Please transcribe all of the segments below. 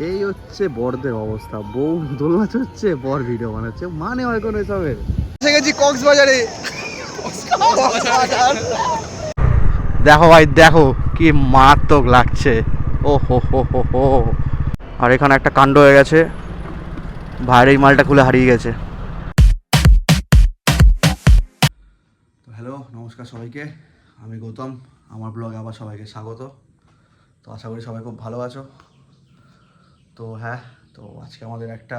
এই হচ্ছে বরদের অবস্থা, বউ দোলনা চড়ছে, বর ভিডিও বানাচ্ছে, মানে হয় কোনো এসবের। এসে গেছি কক্সবাজারে। দেখো ভাই দেখো কি মারাত্মক লাগছে, ও হো হো হো হো। আর এখানে একটা কাণ্ড হয়ে গেছে, ভাইয়ের এই মালটা খুলে হারিয়ে গেছে। হ্যালো নমস্কার সবাইকে, আমি গৌতম, আমার ব্লগে আবার সবাইকে স্বাগত। তো আশা করি সবাই খুব ভালো আছো। তো হ্যাঁ, তো আজকে আমাদের একটা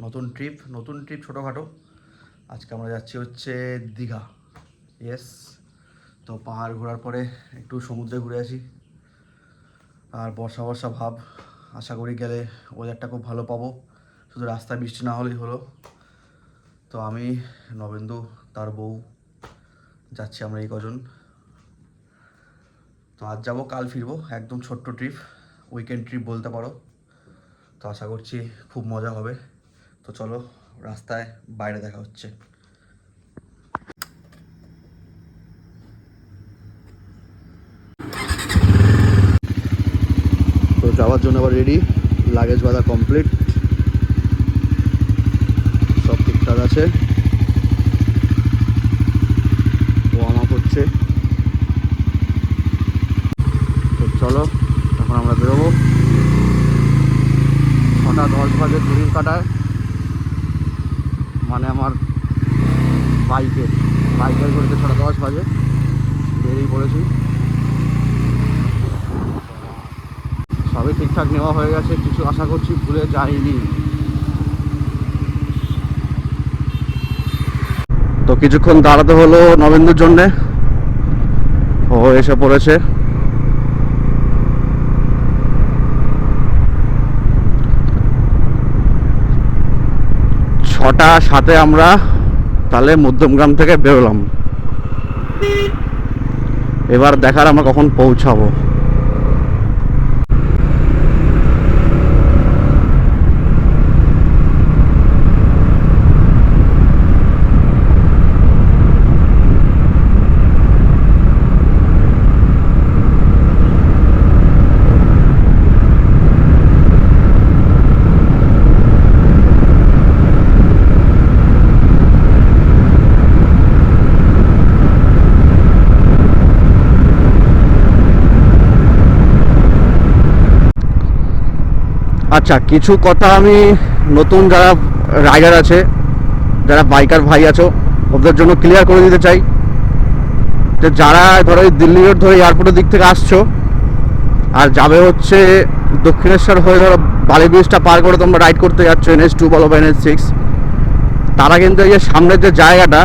নতুন ট্রিপ ছোটোখাটো। আজকে আমরা যাচ্ছি হচ্ছে দীঘা। ইয়েস, তো পাহাড় ঘোরার পরে একটু সমুদ্রে ঘুরে আসি। আর বর্ষা বর্ষা ভাব, আশা করি গেলে ওয়েদারটা খুব ভালো পাবো, শুধু রাস্তায় বৃষ্টি না হলেই হলো। তো আমি, নবেন্দু, তার বউ যাচ্ছি আমরা এই কজন। তো আজ যাবো, কাল ফিরবো, একদম ছোট্ট ট্রিপ, উইকেন্ড ট্রিপ বলতে পারো। তো আশা করছি খুব মজা হবে। তো চলো রাস্তায় বাইরে দেখা হচ্ছে। তো যাওয়ার জন্য আবার রেডি, লাগেজ বাঁধা কমপ্লিট, সব ঠিকঠাক আছে। ওয়ার্ম আপ হচ্ছে। তো চলো এখন আমরা বেরোবো। 6:10 বাজে ঘড়ির কাটায়, মানে আমার বাইকের ঘড়িতে 6:10 বাজে। বেরিয়ে পড়েছি, সবই ঠিকঠাক নেওয়া হয়ে গেছে, কিছু আশা করছি ভুলে যাইনি। তো কিছুক্ষণ দাঁড়াতে হলো নবেন্দুর জন্যে, ও এসে পড়েছে। ছটা 7-এ আমরা তাহলে মধ্যমগ্রাম থেকে বেরোলাম। এবার দেখার আমরা কখন পৌঁছাবো। আচ্ছা, কিছু কথা আমি নতুন যারা রাইডার আছে, যারা বাইকার ভাই আছো, ওদের জন্য ক্লিয়ার করে দিতে চাই যে যারা ধরো দিল্লি রোড ধরে এয়ারপোর্টের দিক থেকে আসছো আর যাবে হচ্ছে দক্ষিণেশ্বর হয়ে, ধরো বালি ব্রিজটা পার করে তোমরা রাইড করতে যাচ্ছ NH2 বলো বা NH6, তারা কিন্তু এই যে সামনের যে জায়গাটা,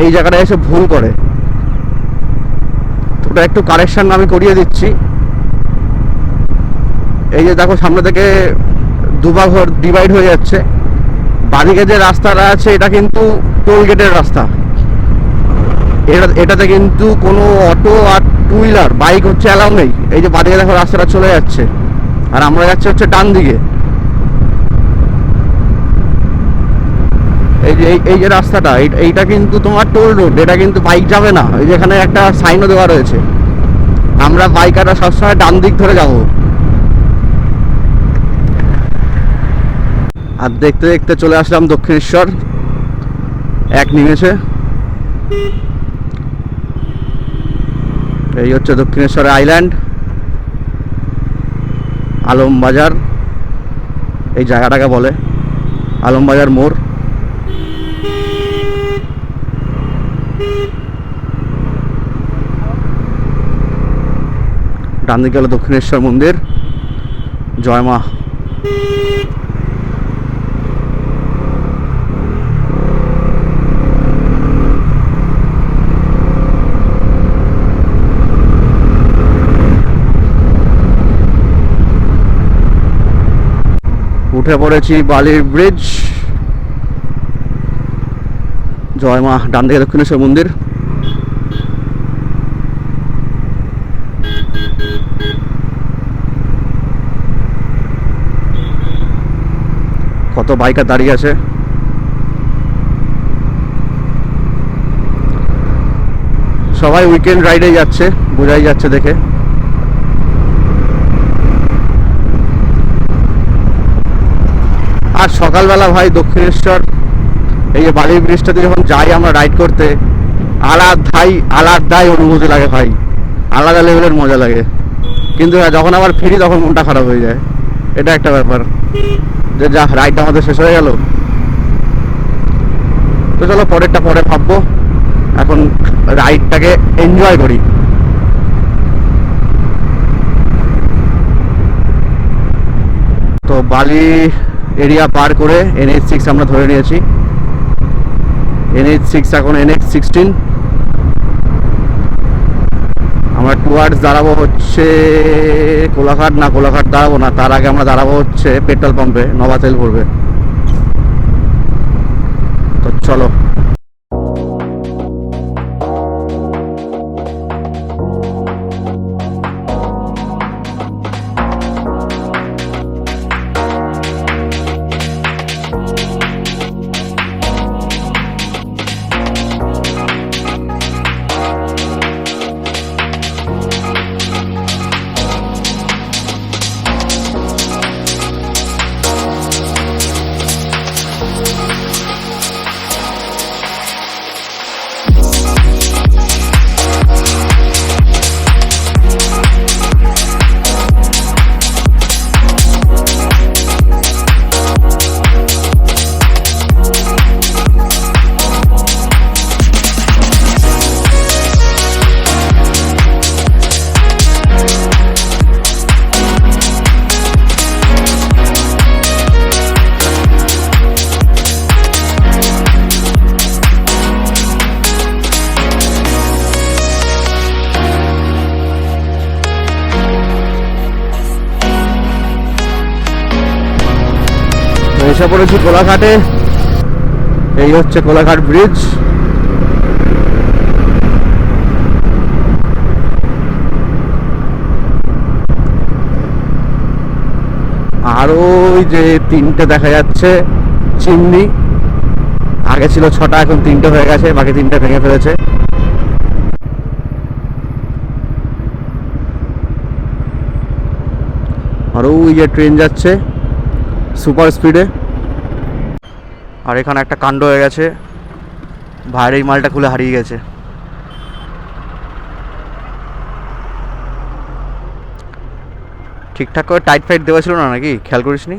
এই জায়গাটা এসে ভুল করে। তো ওটা একটু কারেকশন আমি করিয়ে দিচ্ছি। এই যে দেখো সামনে থেকে দুভাগ ডিভাইড হয়ে যাচ্ছে, বাদিকে যে রাস্তাটা আছে এটা কিন্তু টোল গেটের রাস্তা। এটাতে কিন্তু কোনো অটো আর টু হুইলার বাইক হচ্ছে অ্যালাউ নেই। এই যে বাদিকে দেখো রাস্তাটা চলে যাচ্ছে, আর আমরা যাচ্ছি হচ্ছে ডান দিকে। এই যে রাস্তাটা, এইটা কিন্তু তোমার টোল রোড, এটা কিন্তু বাইক যাবে না। এই যে এখানে একটা সাইনও দেওয়া রয়েছে, আমরা বাইকাররা সবসময় ডান দিক ধরে যাবো। আর দেখতে দেখতে চলে আসলাম দক্ষিণেশ্বর, এক নিমেষে। এই হচ্ছে দক্ষিণেশ্বরের আইল্যান্ড, আলমবাজার এই জায়গাটাকে বলে, আলমবাজার মোড়। ডান দিকে হলো দক্ষিণেশ্বর মন্দির, জয় মা। উঠে পড়েছি বালির ব্রিজ, জয় মা। ডান দিকে দক্ষিণেশ্বর মন্দির। কত বাইকার দাঁড়িয়ে আছে। সবাই উইকেন্ড রাইডে যাচ্ছে বোঝাই যাচ্ছে দেখে। আর সকালবেলা ভাই দক্ষিণেশ্বর এই যে বালির ব্রিজটাতে যখন যাই আমরা রাইড করতে, আলাদাই অনুভূতি লাগে ভাই, আলাদা লেভেলের মজা লাগে। কিন্তু যখন আবার ফিরি তখন মনটা খারাপ হয়ে যায়, এটা একটা ব্যাপার যে যা রাইডটা আমাদের শেষ হয়ে গেল। তো চলো পরেরটা পরে ভাববো, এখন রাইডটাকে এনজয় করি। তো বালি এরিয়া পার করে NH6 আমরা ধরে নিয়েছি। NH6 এখন NH16। আমরা টুয়ার্ডস দাঁড়াবো হচ্ছে কোলাঘাট, না কোলাঘাট দাঁড়াবো না, তার আগে আমরা দাঁড়াবো হচ্ছে পেট্রোল পাম্পে, নবা তেল ভরবে। তো চলো। এসে পড়েছি কোলাঘাটে, এই হচ্ছে কোলাঘাট ব্রিজ। আর ওই যে 3টে দেখা যাচ্ছে চিমনি, আগে ছিল 6টা, এখন 3টে হয়ে গেছে, বাকি 3টে ভেঙে ফেলেছে। আর ওই যে ট্রেন যাচ্ছে সুপার স্পিডে। আর এখানে একটা কাণ্ড হয়ে গেছে, ভাইয়ের এই মালটা খুলে হারিয়ে গেছে। ঠিকঠাক করে টাইট ফাইট দেওয়া ছিল না নাকি, খেয়াল করিসনি?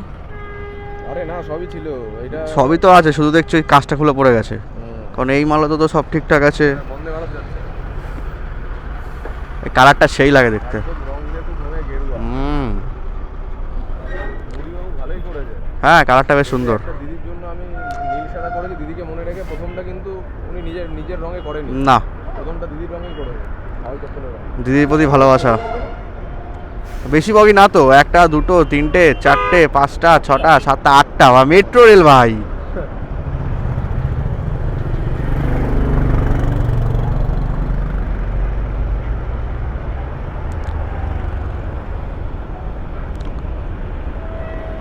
আরে না, সবই ছিল, এটা সবই তো আছে, শুধু দেখছি ওই কাজটা খুলে পড়ে গেছে। কারণ এই মালটা তো সব ঠিকঠাক আছে। বন্ধে ভালো যাচ্ছে, এই কালারটা সেই লাগে দেখতে। খুব রং দিয়ে খুব ধরে গেরুয়া। মুড়িবাবু ভালোই করেছে। হ্যাঁ, কালারটা বেশ সুন্দর। একটা দিদির জন্য আমি নীল সাদা করেছি, দিদিকে মনে রেখে। প্রথমটা কিন্তু উনি নিজের রঙে করেনি, না, প্রথমটা দিদির রঙেই করেছে, হাল চপ্পলের রঙ। দিদির প্রতি ভালোবাসা। বেশি বগি না তো, 1টা 2টো 3টে 4টে 5টা 6টা 7টা 8টা, বা মেট্রো রেল ভাই।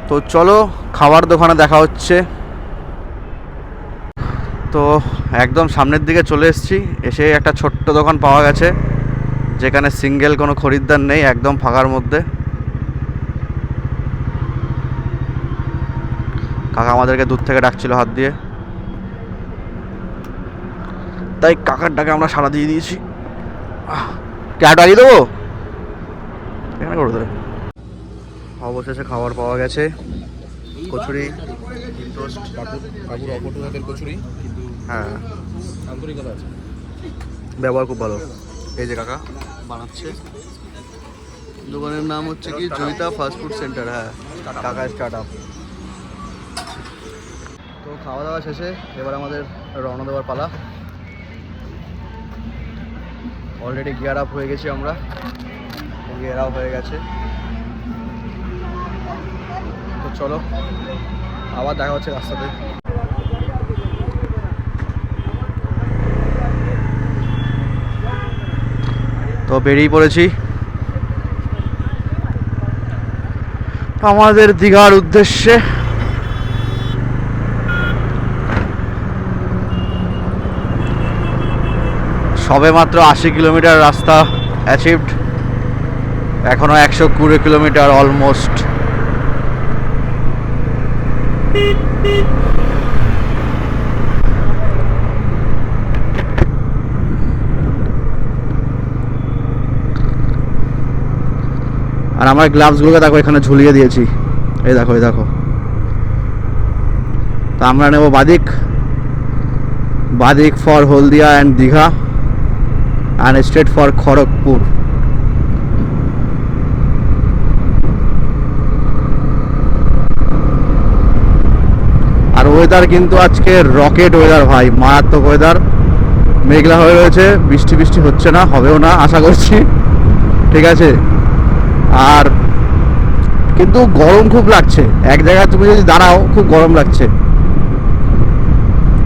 তো চলো খাবার দোকানে দেখা হচ্ছে। তো একদম সামনের দিকে চলে এসেছি, এসে একটা ছোট্ট দোকান পাওয়া গেছে যেখানে সিঙ্গেল কোনো খরিদ্দার নেই, একদম ফাঁকার মধ্যে। কাকা আমাদেরকে দূর থেকে ডাকছিল হাত দিয়ে, তাই কাকার ডাকে আমরা সাড়া দিয়ে দিয়েছি। ক্যাট বাড়িয়ে দেবো, এখানে করে দেবে। অবশেষে খাবার পাওয়া গেছে, কচুরি, টোস্ট, কাকুর অপটু হাতের কচুরি, কিন্তু হ্যাঁ আন্তরিকতা আছে, ব্যবহার খুব ভালো। এই যে কাকা বানাচ্ছে, দোকানের নাম হচ্ছে কি জয়িতা ফাস্ট ফুড সেন্টার। হ্যাঁ, কাকা স্টার্ট আপ। তো খাওয়া দাওয়া শেষে এবার আমাদের রওনা দেওয়ার পালা। অলরেডি গিয়ার আপ হয়ে গেছি আমরা, গিয়ার আপ হয়ে গেছে। তো চলো আবার দেখা হচ্ছে রাস্তাতে। তো বেরিয়ে পড়েছি আমাদের দীঘার উদ্দেশ্যে। সবে মাত্র 80 কিলোমিটার রাস্তা অ্যাচিভড। এখনো 120 কিলোমিটার অলমোস্ট। আর আমার গ্লাভসগুলোকে দেখো এখানে ঝুলিয়ে দিয়েছি, এই দেখো এই দেখো। তা আমরা নেব বাদিক, বাদিক for Haldia and Digha and straight for Kharagpur. আর ওয়েদার কিন্তু আজকে রকেট ওয়েদার ভাই, মারাত্মক ওয়েদার। মেঘলা হয়ে রয়েছে, বৃষ্টি বৃষ্টি হচ্ছে না, হবেও না আশা করছি, ঠিক আছে। আর কিন্তু গরম খুব লাগছে, এক জায়গায় তুমি যদি দাঁড়াও খুব গরম লাগছে,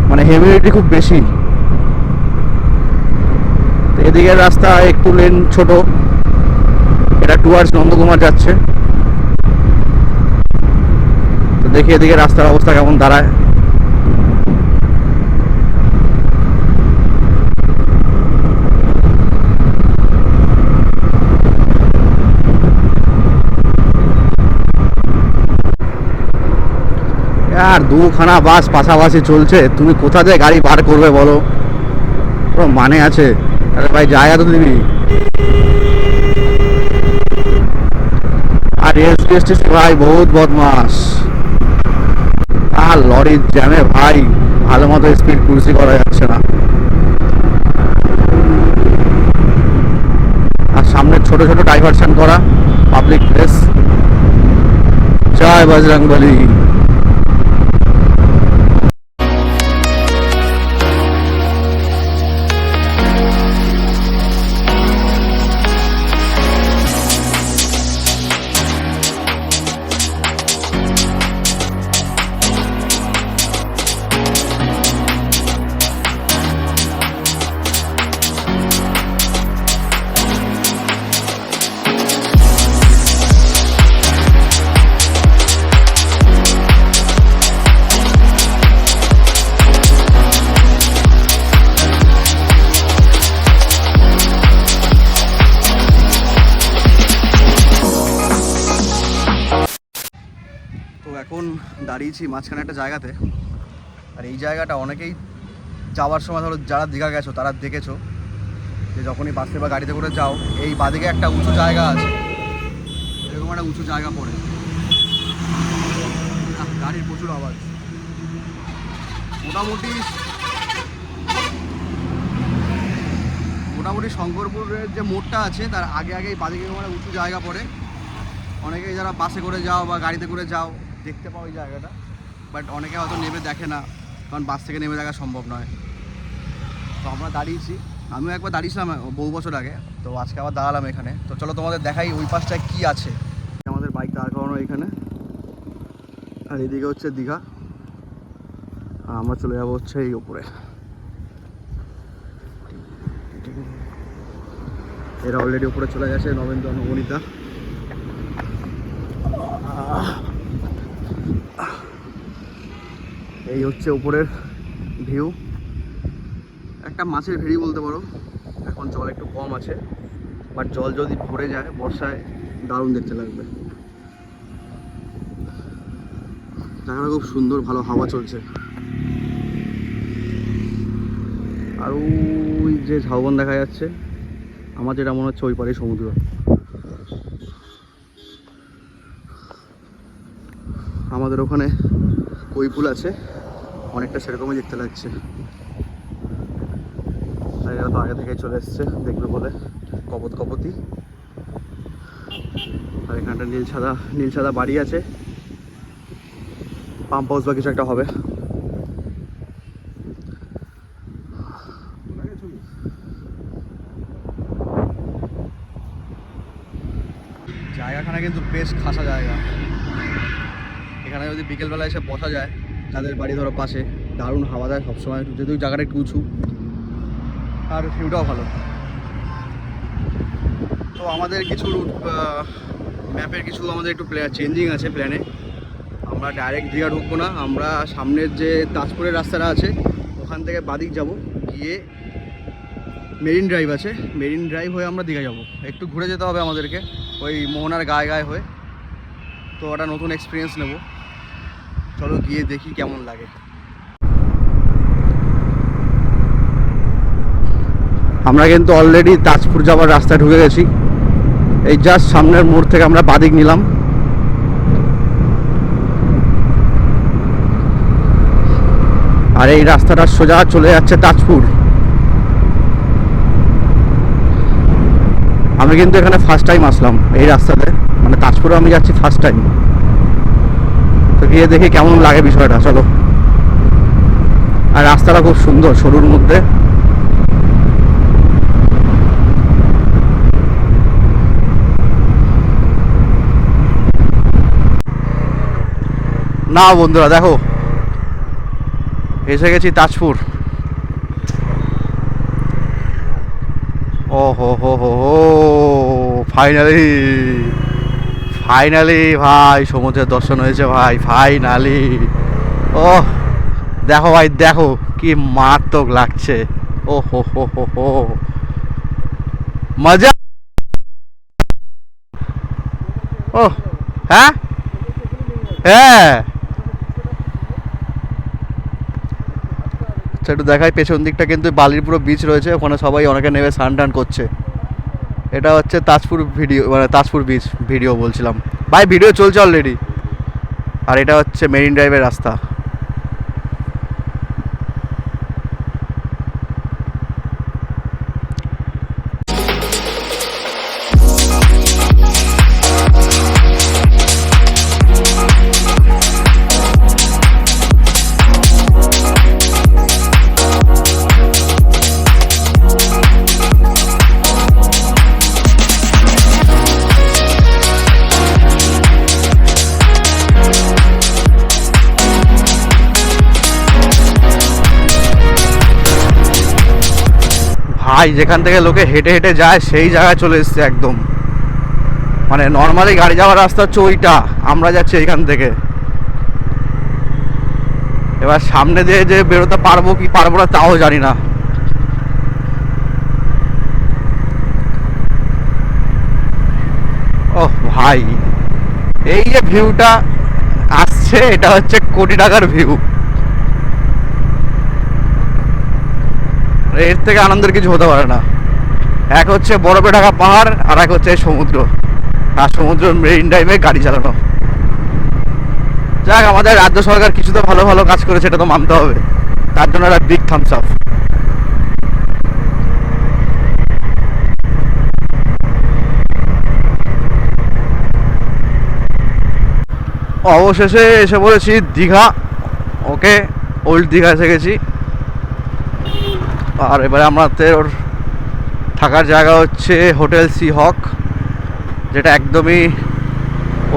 মানে হিউমিডিটি খুব বেশি। এদিকের রাস্তা একটু লেন ছোট, এটা টুয়ার্ডস নন্দকুমার যাচ্ছে। তো দেখি এদিকে রাস্তার অবস্থা কেমন দাঁড়ায়। আর দুখানা বাস পাশাপাশি চলছে, তুমি কোথা দিয়ে গাড়ি বার করবে বলো, কোনো মানে আছে? আরে ভাই জায়গা তো দিবি। আর এসটিএসটি ভাই বহুত বদমাস, আর লরির জ্যামে ভাই ভালো মতো স্পিড ক্রুজি করা যাচ্ছে না। আর সামনে ছোট ছোট ডাইভারশন করা পাবলিক প্লেস। জয় বজরংবলী। এখন দাঁড়িয়েছি মাঝখানে একটা জায়গাতে, আর এই জায়গাটা অনেকেই যাওয়ার সময় ধরো যারা দীঘা গেছো তারা দেখেছো যে যখনই বাসে বা গাড়িতে করে যাও, এই বাদিকে একটা উঁচু জায়গা আছে, এরকম একটা উঁচু জায়গা পড়ে। গাড়ির প্রচুর আওয়াজ। মোটামুটি শঙ্করপুরের যে মোড়টা আছে তার আগে আগে এই বাদিকে একটা উঁচু জায়গা পড়ে। অনেকেই যারা বাসে করে যাও বা গাড়িতে করে যাও দেখতে পাও এই জায়গাটা, বাট অনেকে হয়তো নেমে দেখে না, কারণ বাস থেকে নেমে দেখা সম্ভব নয়। তো আমরা দাঁড়িয়েছি, আমিও একবার দাঁড়িয়েছিলাম বহু বছর আগে, তো আজকে আবার দাঁড়ালাম এখানে। তো চলো তোমাদের দেখাই ওই পাশটায় কি আছে। আমাদের বাইক দাঁড় করানো এখানে, আর এদিকে হচ্ছে দীঘা, আর আমরা চলে যাবো হচ্ছে এই ওপরে। এরা অলরেডি উপরে চলে গেছে, নবেন্দু নবনীতা। এই হচ্ছে উপরের ভিউ, একটা মাছের ভেড়ি বলতে পারো। এখন জল একটু কম আছে, বাট জল যদি ভরে যায় বর্ষায় দারুণ দেখতে লাগবে। জায়গাটা খুব সুন্দর, ভালো হাওয়া চলছে। আর ওই যে ঝাউবন দেখা যাচ্ছে, আমার যেটা মনে হচ্ছে ওই পারে সমুদ্র। আমাদের ওখানে কৈপুল আছে, অনেকটা সেরকমই দেখতে লাগছে। এরা তো আগে থেকে চলে এসছে দেখবে বলে, কপতি। আর এখানটা নীল সাদা বাড়ি আছে, পাম্প হাউস বা কিছু একটা হবে। জায়গাখানা কিন্তু বেশ খাসা জায়গা। এখানে যদি বিকেলবেলা এসে বসা যায়, যাদের বাড়ি ধরো পাশে, দারুণ হাওয়া দেয় সবসময়, যদিও জায়গাটা একটু উঁচু, আর ভিউটাও ভালো। তো আমাদের কিছু ম্যাপের কিছু আমাদের একটু চেঞ্জিং আছে প্ল্যানে। আমরা ডাইরেক্ট দীঘা ঢুকবো না, আমরা সামনের যে তাজপুরের রাস্তাটা আছে ওখান থেকে বাদিক যাব, গিয়ে মেরিন ড্রাইভ আছে, মেরিন ড্রাইভ হয়ে আমরা দীঘা যাব। একটু ঘুরে যেতে হবে আমাদেরকে ওই মোহনার গায়ে গায়ে হয়ে। তো ওটা নতুন এক্সপিরিয়েন্স নেব, চলো গিয়ে দেখি কেমন লাগে। আমরা কিন্তু অলরেডি তাজপুর যাওয়ার রাস্তায় ঢুকে গেছি। এই জাস্ট সামনের মোড় থেকে আমরা বাদিক নিলাম। আর এই রাস্তাটা সোজা চলে যাচ্ছে তাজপুর। আমি কিন্তু এখানে ফার্স্ট টাইম আসলাম এই রাস্তাতে, মানে তাজপুরে আমি যাচ্ছি ফার্স্ট টাইম। তো গিয়ে দেখি কেমন লাগে বিষয়টা, চলো। আর রাস্তাটা খুব সুন্দর, সরুর মধ্যে। না বন্ধুরা দেখো, এসে গেছি তাজপুর। ও হো হো হো হো, ফাইনালি ফাইনালি ভাই সমুদ্রের দর্শন হয়েছে ভাই, ফাইনালি। ও দেখো ভাই, দেখো কি মারাত্মক লাগছে। ও হো হো হো হো, মজা। ও হ্যাঁ হ্যাঁ, একটু দেখাই পেছন দিকটা কিন্তু বালির পুরো বিচ রয়েছে, ওখানে সবাই অনেকে নেমে স্নান টান করছে। এটা হচ্ছে তাজপুর ভিডিও, মানে তাজপুর বিচ ভিডিও বলছিলাম ভাই, ভিডিও চলছে অলরেডি। আর এটা হচ্ছে মেরিন ড্রাইভের রাস্তা। ভাই যেখান থেকে লোকে হেঁটে হেঁটে যায় সেই জায়গায় চলে এসছে একদম। মানে নর্মালি গাড়ি যাওয়ার রাস্তা হচ্ছে ওইটা, আমরা যাচ্ছি এইখান থেকে। এবার সামনে দিয়ে যে বেরোতে পারবো কি পারবো না তাও জানি না। ওহ ভাই, এই যে ভিউটা আসছে এটা হচ্ছে কোটি টাকার ভিউ। এর থেকে আনন্দের কিছু হতে পারে না। এক হচ্ছে বরফে ঢাকা পাহাড়, আর এক হচ্ছে সমুদ্র, আর সমুদ্র মেরিন ড্রাইভে গাড়ি চালানো। যাক, আমাদের রাজ্য সরকার কিছু তো ভালো ভালো কাজ করেছে, এটা তো মানতে হবে। তার জন্য একটা বিগ থামস আপ। অবশেষে এসে পড়েছি দীঘা। ওকে, ওল্ড দীঘা এসে গেছি। আর এবারে আমাদের থাকার জায়গা হচ্ছে হোটেল সি হক, যেটা একদমই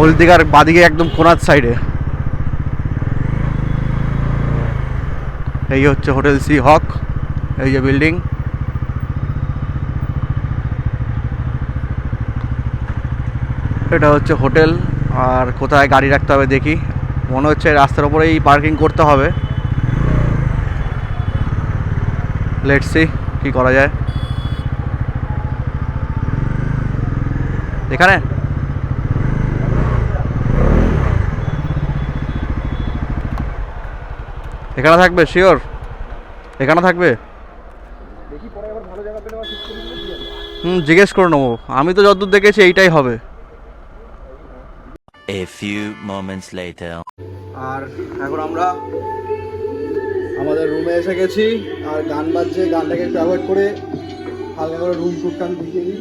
ওল্ড দীঘার বাদিকে একদম কোনার সাইডে। এই হচ্ছে হোটেল সি হক, এই যে বিল্ডিং। এটা হচ্ছে হোটেল। আর কোথায় গাড়ি রাখতে হবে দেখি, মনে হচ্ছে রাস্তার উপরেই পার্কিং করতে হবে। লেটস সি কি করা যায়। এখানে এখানে থাকবে শিওর, এখানে থাকবে। দেখি পরে আবার ভালো জায়গা পেলে আবার ঠিক করে দিলে কি হবে। জিজ্ঞেস করে নেবো, আমি তো যতদূর দেখেছি এইটাই হবে। A few moments later. আর এখন আমরা আমাদের রুমে এসে গেছি। আর গান বাজছে, গানটাকে একটু অ্যাভয়েড করে হালকা করে রুম টুকটান ঢুকে দিই।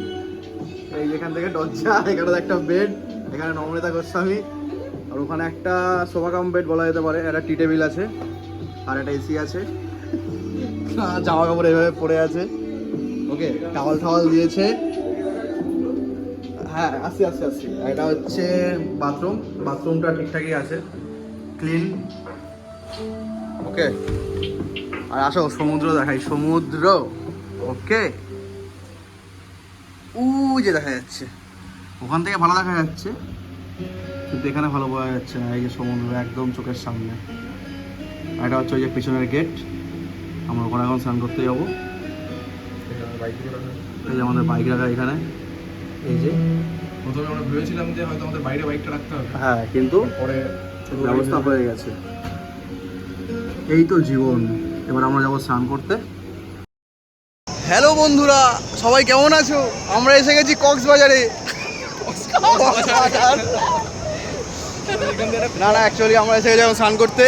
এই যেখান থেকে দরজা, এখানে একটা বেড, এখানে নমনীতা গোস্বামী। আর ওখানে একটা সোফা কাম বেড বলা যেতে পারে, একটা টি টেবিল আছে, আর একটা এসি আছে। জামা কাপড় এইভাবে পড়ে আছে। ওকে, টাওয়াল টাওয়াল দিয়েছে। হ্যাঁ, আসছি। এটা হচ্ছে বাথরুম, বাথরুমটা ঠিকঠাকই আছে, ক্লিন। ওকে, আর আসো সমুদ্র দেখাই, সমুদ্র। ওকে, যে দেখা যাচ্ছে, ওখান থেকে ভালো দেখা যাচ্ছে, কিন্তু এখানে ভালো বোঝা যাচ্ছে না। এই যে সমুদ্র একদম চোখের সামনে। এটা হচ্ছে ওই যে পিছনের গেট, আমরা ওখানে এখন স্নান করতে যাবো। এটা বাইক দিয়ে রাখা। এই যে আমাদের বাইক রাখা এখানে, এই যে প্রথমে আমরা ভেবেছিলাম যে হয়তো আমাদের বাইরে বাইকটা রাখতে হবে, হ্যাঁ, কিন্তু পরে ছোট ব্যবস্থা হয়ে গেছে। এই তো জীবন। এবার আমরা যাবো স্নান করতে। হ্যালো বন্ধুরা, সবাই কেমন আছো? আমরা এসে গেছি কক্সবাজারে। না না, অ্যাকচুয়ালি আমরা এসে গেছি স্নান করতে।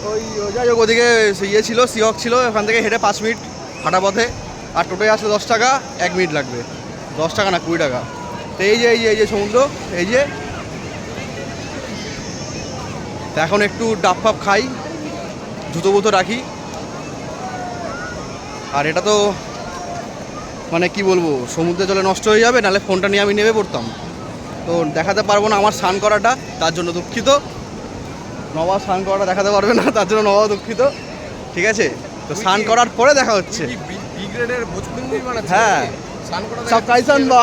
ওই যাই হোক, ওদিকে ইয়ে ছিল, সিহক ছিল, ওখান থেকে হেঁটে 5 মিনিট হাঁটা পথে। আর টোটোয় আসলে 10 টাকা, 1 মিনিট লাগবে। 10 টাকা না, 20 টাকা। তো এই যে সমুদ্র, এই যে। তো এখন একটু ডাব ফাপ খাই, জুতো বুতো রাখি। আর এটা তো মানে কি বলবো, সমুদ্রে জলে নষ্ট হয়ে যাবে, নাহলে ফোনটা নিয়ে আমি নেমে পড়তাম। তো দেখাতে পারবো না আমার স্নান করাটা, তার জন্য দুঃখিত। নবা স্নান করাটা দেখাতে পারবে না, তার জন্য নবা দুঃখিত। ঠিক আছে, তো স্নান করার পরে দেখা হচ্ছে। বি গ্রেডের ভোজপুরি মুভি বানাচ্ছে। হ্যাঁ, স্নান করা সব কাইসান বা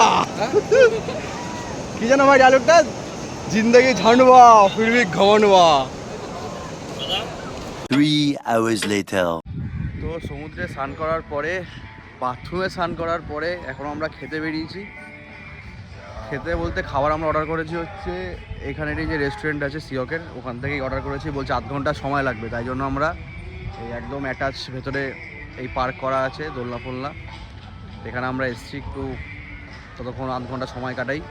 কি জানো ভাই ডায়লগটা, জিন্দগি ঝান্ডবা ফির ভি ঘমন্ডবা। 3 hours later. তো সমুদ্রে স্নান করার পরে, বাথরুমে স্নান করার পরে এখন আমরা খেতে বেরিয়েছি। খেতে বলতে খাবার আমরা অর্ডার করেছি হচ্ছে এখানের এই যে রেস্টুরেন্ট আছে সিয়কের, ওখান থেকেই অর্ডার করেছি। বলছে 8 ঘন্টা সময় লাগবে, তাই জন্য আমরা এই একদম অ্যাটাচ ভেতরে এই পার্ক করা আছে দোলনা ফোলনা, এখানে আমরা এসছি একটু ততক্ষণ 8 ঘন্টা সময় কাটাই।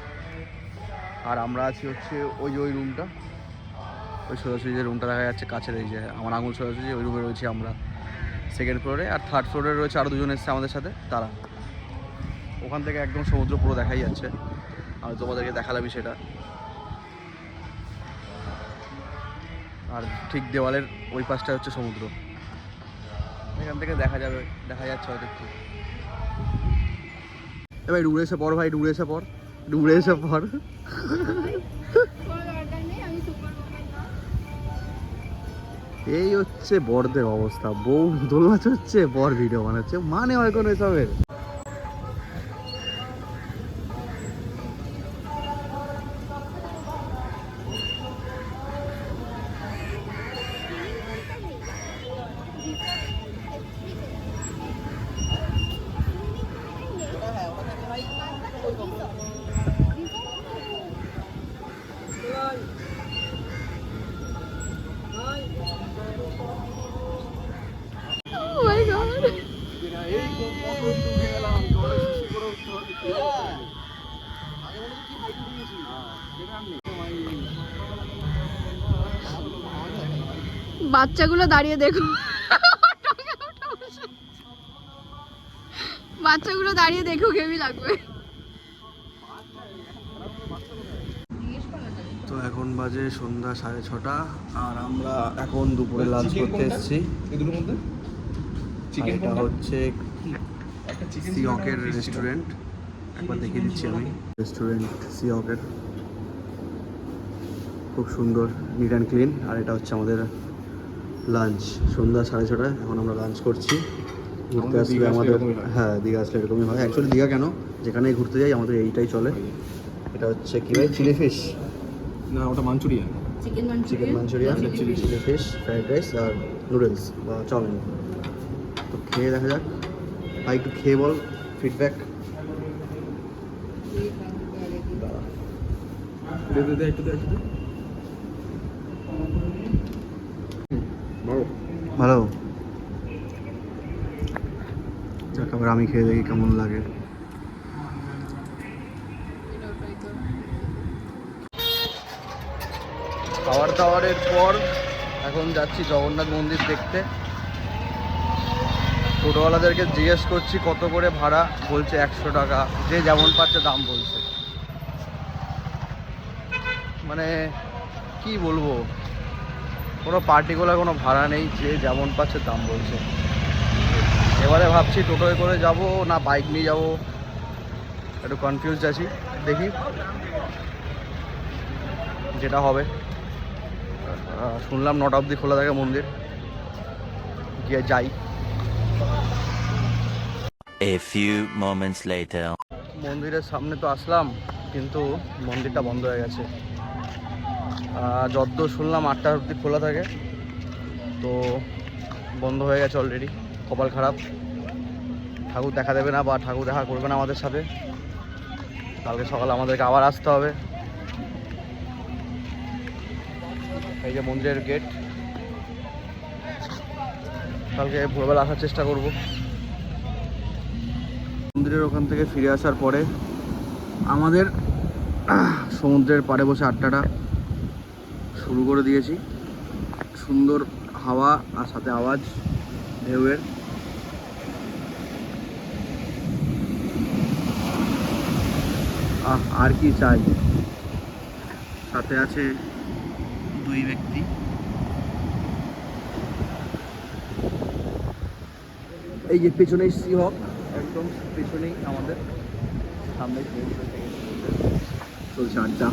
আর আমরা আছি হচ্ছে ওই রুমটা, ওই সোজাসুজি যে রুমটা দেখা যাচ্ছে কাছের, এই যে আমার আঙুল সোজাসুজি, ওই রুমে রয়েছি আমরা 2nd ফ্লোরে। আর 3rd ফ্লোরে রয়েছে আরও 2জন এসছে আমাদের সাথে, তারা। ওখান থেকে একদম সমুদ্র পুরো দেখাই যাচ্ছে, আমি তোমাদেরকে দেখালামই সেটা। আর ঠিক দেওয়ালের ওই পাশটা হচ্ছে সমুদ্র, এখান থেকে দেখা যাচ্ছে হয়তো একটু। এবার ডুবরে এসে পড় ভাই, ডুবরে এসে পড়। এই হচ্ছে বরদের অবস্থা, বউ দোলনা হচ্ছে, বর ভিডিও বানাচ্ছে, মানে হয় কোনো এসবের। বাচ্চাগুলো দাঁড়িয়ে দেখো, বাচ্চাগুলো দাঁড়িয়ে দেখো, কেমন লাগবে। তো এখন বাজে সন্ধ্যা 6:30, আর আমরা এখন দুপুরে লাঞ্চ করতে এসেছি। এই দুটোর মধ্যে চিকেন এটা হচ্ছে একটা চিকেন সিয়কের রেস্টুরেন্ট, একবার দেখিয়ে দিচ্ছি আমি। রেস্টুরেন্ট সিয়কের, খুব সুন্দর, নিট অ্যান্ড ক্লিন। আর এটা হচ্ছে আমাদের লাঞ্চ, সন্ধ্যা 6:30, এখন আমরা লাঞ্চ করছি। ঘুরতে আসলে আমাদের, হ্যাঁ দীঘা আসলে এরকমই হয়। অ্যাকচুয়ালি দীঘা কেন, যেখানেই ঘুরতে যাই আমাদের এইটাই চলে। এটা হচ্ছে কি ভাই, চিলি ফিশ না, ওটা Manchurian. Chicken Manchurian, chilli fish, fried rice আর নুডলস বা চাউমিন। তো খেয়ে দেখা যাক ভাই, একটু খেয়ে বল ফিডব্যাক। ভালো, যাক আবার আমি খেয়ে দেখি কেমন লাগে। খাবার দাবারের পর এখন যাচ্ছি জগন্নাথ মন্দির দেখতে। টোটোওয়ালাদেরকে জিজ্ঞেস করছি কত করে ভাড়া, বলছে 100 টাকা, যে যেমন পাচ্ছে দাম বলছে। মানে কি বলবো, কোনো পার্টিকুলার কোনো ভাড়া নেই, যে যেমন পাচ্ছে দাম বলছে। এবারে ভাবছি টোটোয় করে যাব না বাইক নিয়ে যাব, একটু কনফিউজড আছি, দেখি যেটা হবে। শুনলাম 9টা অবধি খোলা থাকে মন্দির, গিয়ে যাই। A few moments later. মন্দিরের সামনে তো আসলাম, কিন্তু মন্দিরটা বন্ধ হয়ে গেছে। যতদূর শুনলাম 8টা অবধি খোলা থাকে, তো বন্ধ হয়ে গেছে অলরেডি। কপাল খারাপ, ঠাকুর দেখা দেবে না বা ঠাকুর দেখা করবে না আমাদের সাথে। কালকে সকালে আমাদেরকে আবার আসতে হবে। এই যে মন্দিরের গেট, কালকে ভোরবেলা আসার চেষ্টা করব। মন্দিরের ওখান থেকে ফিরে আসার পরে আমাদের সমুদ্রের পাড়ে বসে আড্ডাটা শুরু করে দিয়েছি। সুন্দর হাওয়া আর সাথে আওয়াজ ঢেউয়ের। আর কি চাই, সাথে আছে 2 ব্যক্তি। এই যে পেছনেই সিহক, একদম পেছনেই আমাদের সামনে চলছে আড্ডা।